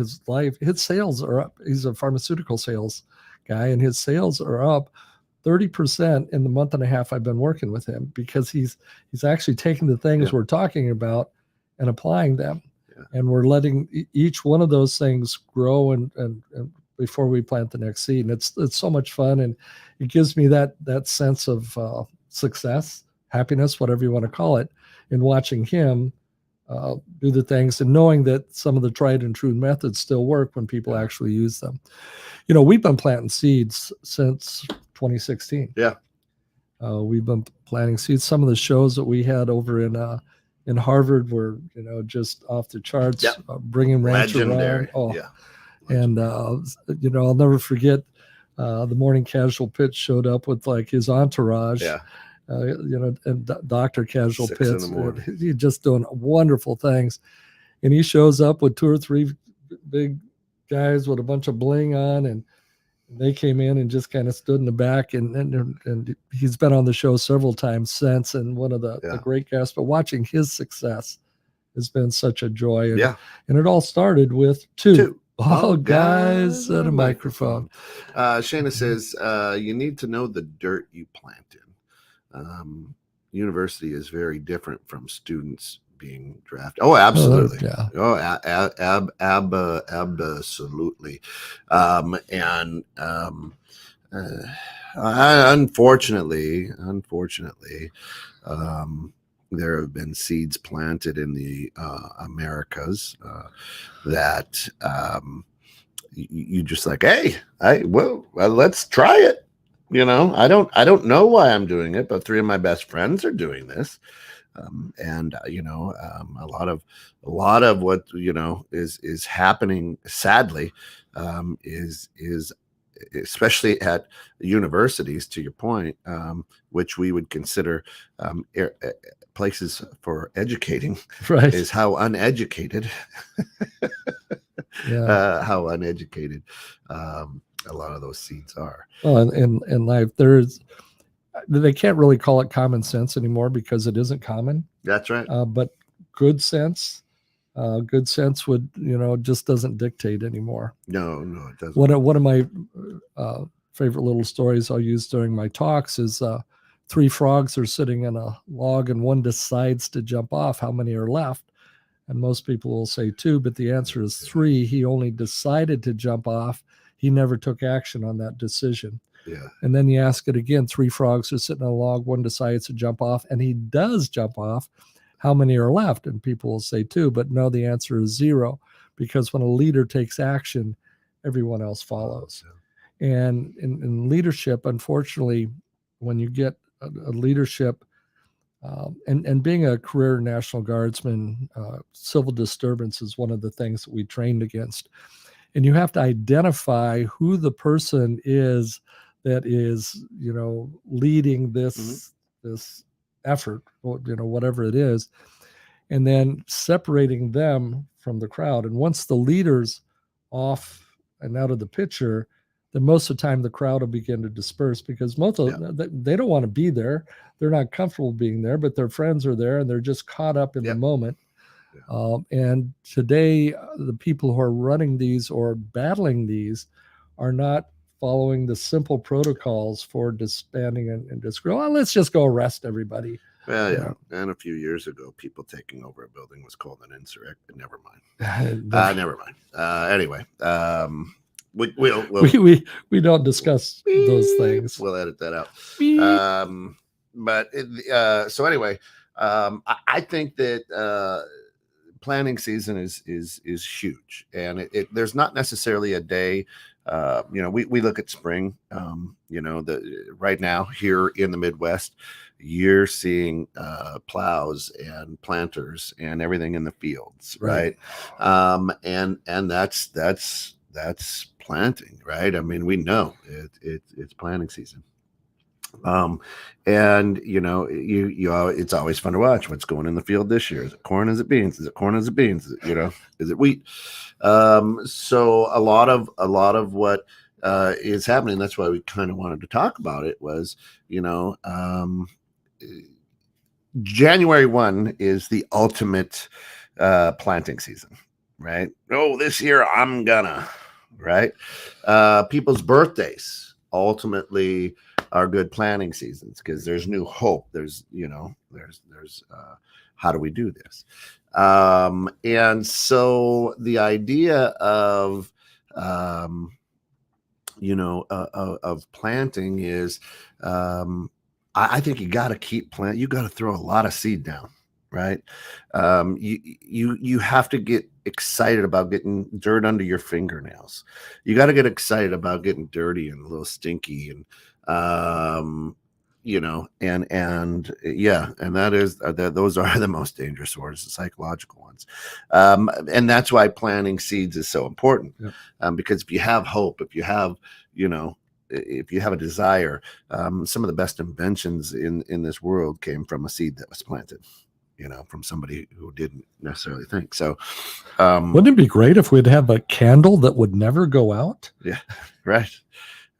sales are up. He's a pharmaceutical sales guy, and his sales are up 30% in the month and a half I've been working with him, because he's actually taking the things we're talking about and applying them. Yeah. And we're letting each one of those things grow and before we plant the next seed. And it's so much fun, and it gives me that sense of success, happiness, whatever you want to call it, in watching him do the things and knowing that some of the tried and true methods still work when people actually use them. We've been planting seeds since 2016. Yeah. We've been planting seeds. Some of the shows that we had over in Harvard were, just off the charts, bringing rancher legendary. And, I'll never forget the morning casual pitch showed up with like his entourage. Yeah. And Dr. Casual 6 Pitts, in the morning. He's just doing wonderful things. And he shows up with 2 or 3 big guys with a bunch of bling on, and they came in and just kind of stood in the back, and he's been on the show several times since, and one of the great guests. But watching his success has been such a joy. And it all started with two guys and a microphone. Shayna says, you need to know the dirt you plant in. University is very different from students being drafted. Oh, absolutely. Absolutely. Unfortunately, there have been seeds planted in the Americas that you just like, hey, let's try it. I don't know why I'm doing it, but 3 of my best friends are doing this. A lot of what, is happening, sadly, is especially at universities, to your point, which we would consider places for educating, right, is how uneducated, a lot of those seeds are. Well, in life, they can't really call it common sense anymore because it isn't common. That's right. But good sense would, just doesn't dictate anymore. No, it doesn't. One of my favorite little stories I'll use during my talks is 3 frogs are sitting in a log, and one decides to jump off. How many are left? And most people will say 2, but the answer is 3. He only decided to jump off. He never took action on that decision. Yeah. And then you ask it again, 3 frogs are sitting on a log, one decides to jump off, and he does jump off. How many are left? And people will say 2, but no, the answer is 0, because when a leader takes action, everyone else follows. And in leadership, unfortunately, when you get a leadership, and being a career National Guardsman, civil disturbance is one of the things that we trained against. And you have to identify who the person is that is, leading this effort, whatever it is, and then separating them from the crowd. And once the leader's off and out of the picture, then most of the time the crowd will begin to disperse, because most of them, they don't want to be there. They're not comfortable being there, but their friends are there and they're just caught up in the moment. And today, the people who are running these or battling these are not following the simple protocols for disbanding and just go, let's just go arrest everybody. Well, yeah. And a few years ago, people taking over a building was called an insurrection. Never mind. Never mind. Anyway, we don't discuss those things. We'll edit that out. So anyway, I think that planning season is huge, and there's not necessarily a day. We look at spring. Right now here in the Midwest, you're seeing plows and planters and everything in the fields, right? And that's planting, right? I mean, we know it's planting season. It's always fun to watch what's going in the field this year. Is it corn? Is it beans? Is it corn? Is it beans? Is it wheat? So a lot of what is happening, that's why we kind of wanted to talk about it, was, January 1 is the ultimate planting season, right? Oh, this year I'm gonna, right? People's birthdays ultimately are good planning seasons, because there's new hope. There's how do we do this? And so the idea of planting is, I think you got to keep planting. You got to throw a lot of seed down, right? You have to get excited about getting dirt under your fingernails. You got to get excited about getting dirty and a little stinky, and those are the most dangerous ones, the psychological ones. And that's why planting seeds is so important. Because if you have hope, if you have a desire, some of the best inventions in this world came from a seed that was planted, from somebody who didn't necessarily think. So wouldn't it be great if we'd have a candle that would never go out? Yeah, right.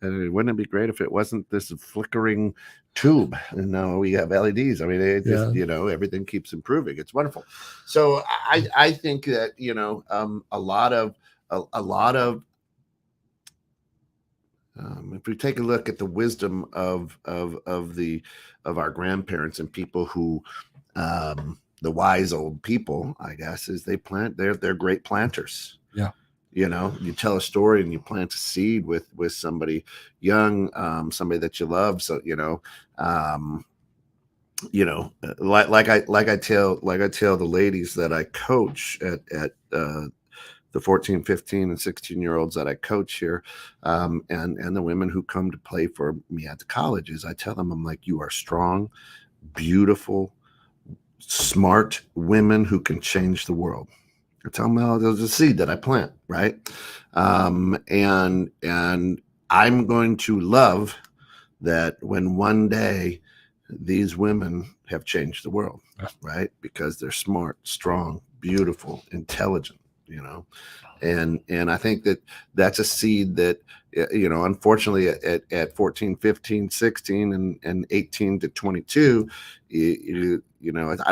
And wouldn't it be great if it wasn't this flickering tube? And now we have LEDs. I mean, it just, everything keeps improving. It's wonderful. So I think that, a lot of if we take a look at the wisdom of our grandparents and people who, the wise old people, I guess, is they plant. They're great planters. Yeah. You tell a story and you plant a seed with somebody young, somebody that you love. So, like I tell the ladies that I coach at the 14, 15, and 16-year-olds that I coach here, and the women who come to play for me at the colleges, I tell them, I'm like, you are strong, beautiful, smart women who can change the world. I tell them, well, there's a seed that I plant, right? And I'm going to love that when one day these women have changed the world, right? Because they're smart, strong, beautiful, intelligent, and I think that's a seed that, unfortunately at 14, 15, 16 and 18 to 22, I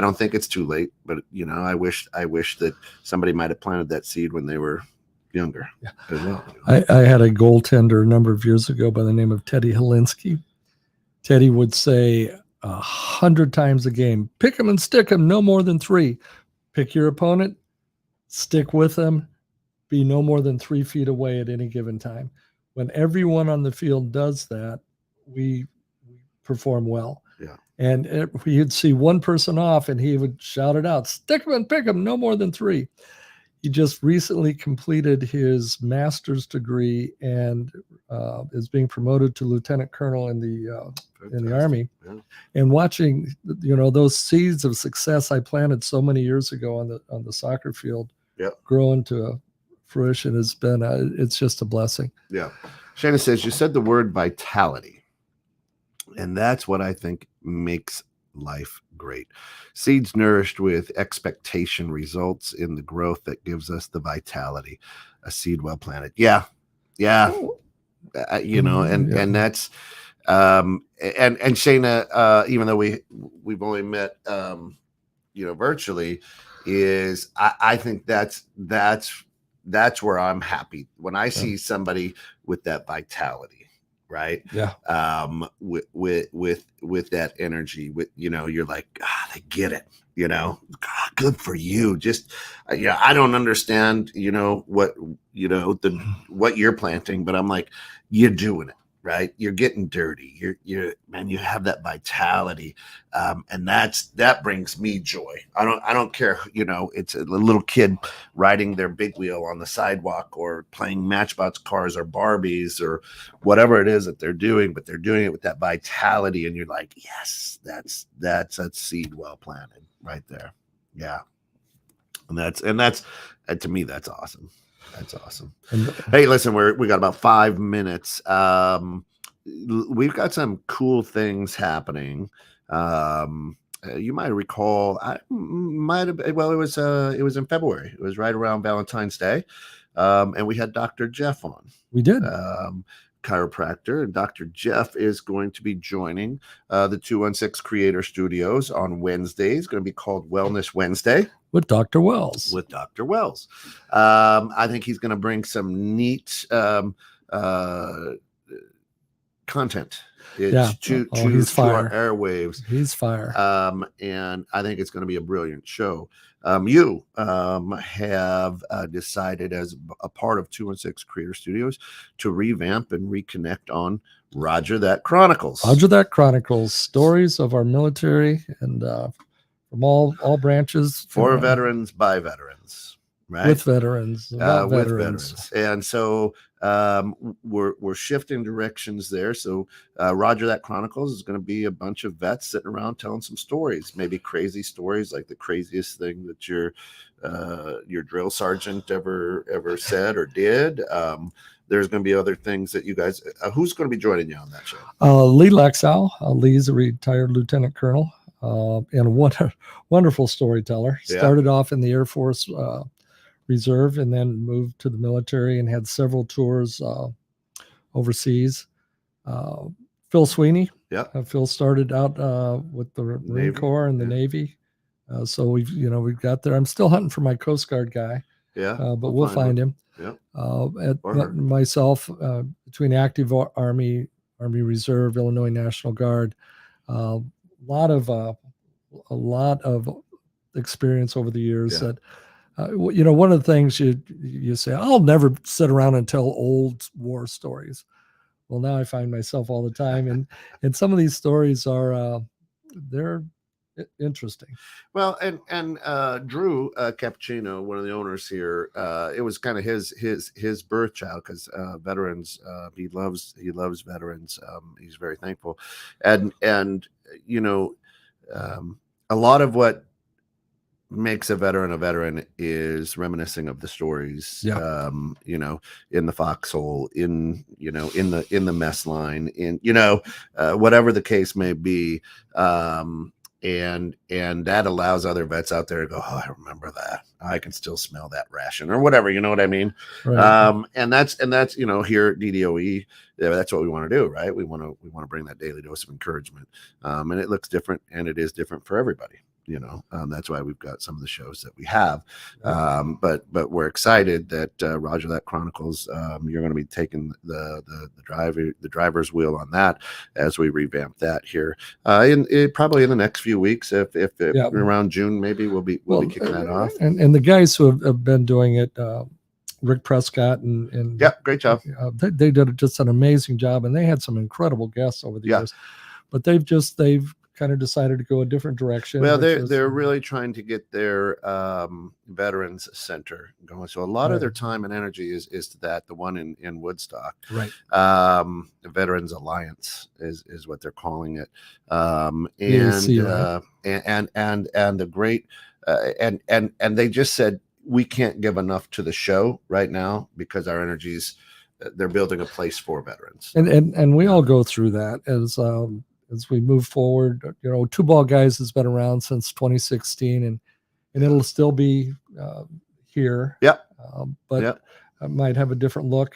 don't think it's too late, but I wish that somebody might have planted that seed when they were younger as well. I had a goaltender a number of years ago by the name of Teddy Helinski. Teddy would say 100 times a game, pick him and stick him, no more than 3. Pick your opponent, stick with them, be no more than 3 feet away at any given time. when everyone on the field does that, we perform well. Yeah. And you'd see one person off and he would shout it out, stick him and pick him, no more than 3. He just recently completed his master's degree and is being promoted to lieutenant colonel in the Army. Yeah. And watching, those seeds of success I planted so many years ago on the soccer field grow into fruition has been it's just a blessing. Yeah. Shana says, you said the word vitality, and that's what I think makes life great. Seeds nourished with expectation results in the growth that gives us the vitality. A seed well planted. Yeah. And that's and Shana, even though we've only met virtually, is I think that's where I'm happy when I see somebody with that vitality, right? Yeah. With that energy, you're like, they get it, good for you. Just, I don't understand, what you're planting, but I'm like, you're doing it. Right, you're getting dirty. You have that vitality, and that brings me joy. I don't care. It's a little kid riding their big wheel on the sidewalk, or playing Matchbox cars or Barbies or whatever it is that they're doing, but they're doing it with that vitality, and you're like, yes, that's a seed well planted right there. Yeah, and that's to me, that's awesome. That's awesome. Hey, listen, we got about 5 minutes. We've got some cool things happening. You might recall, it was in February. It was right around Valentine's Day. And we had Dr. Jeff on. We did. Chiropractor, and Dr. Jeff is going to be joining the 216 Creator Studios on Wednesday. It's going to be called Wellness Wednesday with Dr. Wells. I think he's going to bring some neat content to our airwaves. He's fire. And I think it's going to be a brilliant show. You have decided, as a part of 216 Creator Studios, to revamp and reconnect on Roger That Chronicles. Roger That Chronicles, stories of our military and from all branches. For veterans, by veterans, right? With veterans, with veterans. And so we're shifting directions there. So Roger That Chronicles is going to be a bunch of vets sitting around telling some stories, maybe crazy stories, like the craziest thing that your drill sergeant ever said or did. There's going to be other things that you guys. Who's going to be joining you on that show? Lee Lexow. Lee's a retired lieutenant colonel and a wonderful storyteller. Yeah. Started off in the Air Force Reserve and then moved to the military and had several tours overseas. Phil Sweeney. Yeah. Phil started out with the Marine Corps and the Navy. So we've got there. I'm still hunting for my Coast Guard guy. Yeah. But we'll find him. Yeah. Myself, between active Army Reserve, Illinois National Guard, a lot of experience over the years. Yeah. That one of the things you say, I'll never sit around and tell old war stories. Well, now I find myself all the time, and some of these stories are they're interesting. Well, and Drew Cappuccino, one of the owners here, it was kind of his birth child, because veterans, he loves veterans. He's very thankful, and a lot of what makes a veteran is reminiscing of the stories, in the foxhole, in the mess line, in whatever the case may be. And that allows other vets out there to go, oh, I remember that. I can still smell that ration or whatever, you know what I mean? Right. And that's here at DDOE, that's what we want to do, right? We want to bring that daily dose of encouragement. And it looks different, and it is different for everybody. That's why we've got some of the shows that we have. But we're excited that Roger That Chronicles, you're going to be taking the driver's wheel on that as we revamp that here probably in the next few weeks. If around June, maybe we'll be kicking that off. And the guys who have been doing it Rick Prescott and Yeah, great job. They did just an amazing job, and they had some incredible guests over the years. But they've kind of decided to go a different direction. Well, they're really trying to get their veterans center going. So a lot of their time and energy is to that. The one in Woodstock, right? The Veterans Alliance is what they're calling it. And the great and they just said we can't give enough to the show right now because our energies. They're building a place for veterans, and we all go through that as we move forward. You know, Two Ball Guys has been around since 2016, and it'll still be here. Yeah, but I might have a different look.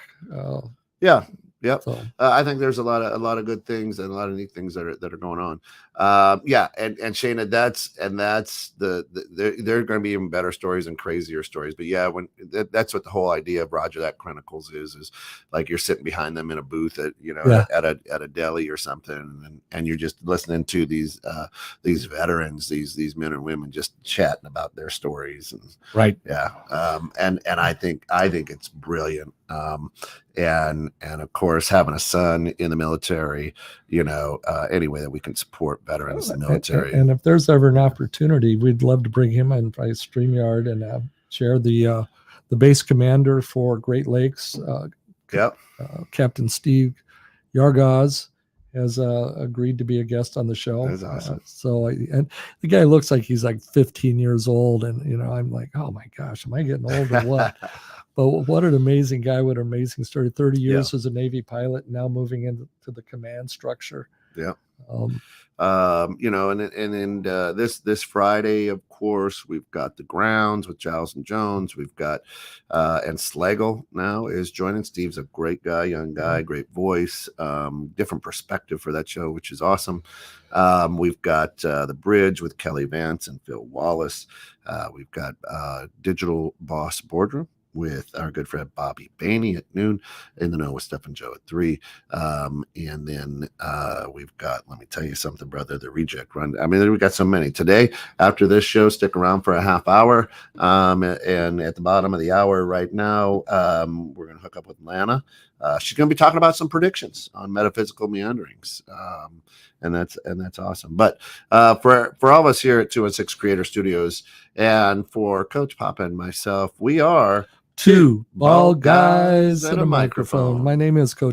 Yeah. So. I think there's a lot of good things and a lot of neat things that are going on. And Shayna, that's there are going to be even better stories and crazier stories. But yeah, that's what the whole idea of Roger That Chronicles is like you're sitting behind them in a booth at at a deli or something, and you're just listening to these veterans, these men and women just chatting about their stories. And, right. Yeah. And I think it's brilliant. And of course, having a son in the military, any way that we can support veterans in the military. And if there's ever an opportunity, we'd love to bring him on by StreamYard and share the base commander for Great Lakes. Captain Steve Yargaz has agreed to be a guest on the show. That's awesome. And the guy looks like he's like 15 years old, and I'm like, oh my gosh, am I getting old or what? But what an amazing guy! What an amazing story! 30 years as a Navy pilot, now moving into the command structure. Yeah. This Friday, of course, we've got the Grounds with Giles and Jones. We've got and Slagle now is joining. Steve's a great guy, young guy, great voice, different perspective for that show, which is awesome. We've got The Bridge with Kelly Vance and Phil Wallace. We've got Digital Boss Boardroom with our good friend Bobby Bainey at noon, In the Know with Steph and Joe at 3. And then we've got, let me tell you something, brother, the Reject Run. I mean, we got so many. Today, after this show, stick around for a half hour. And at the bottom of the hour right now, we're going to hook up with Lana. She's going to be talking about some predictions on metaphysical meanderings. And that's awesome. But for all of us here at 216 Creator Studios and for Coach Papa and myself, we are Two Ball Guys and a Microphone. My name is Coach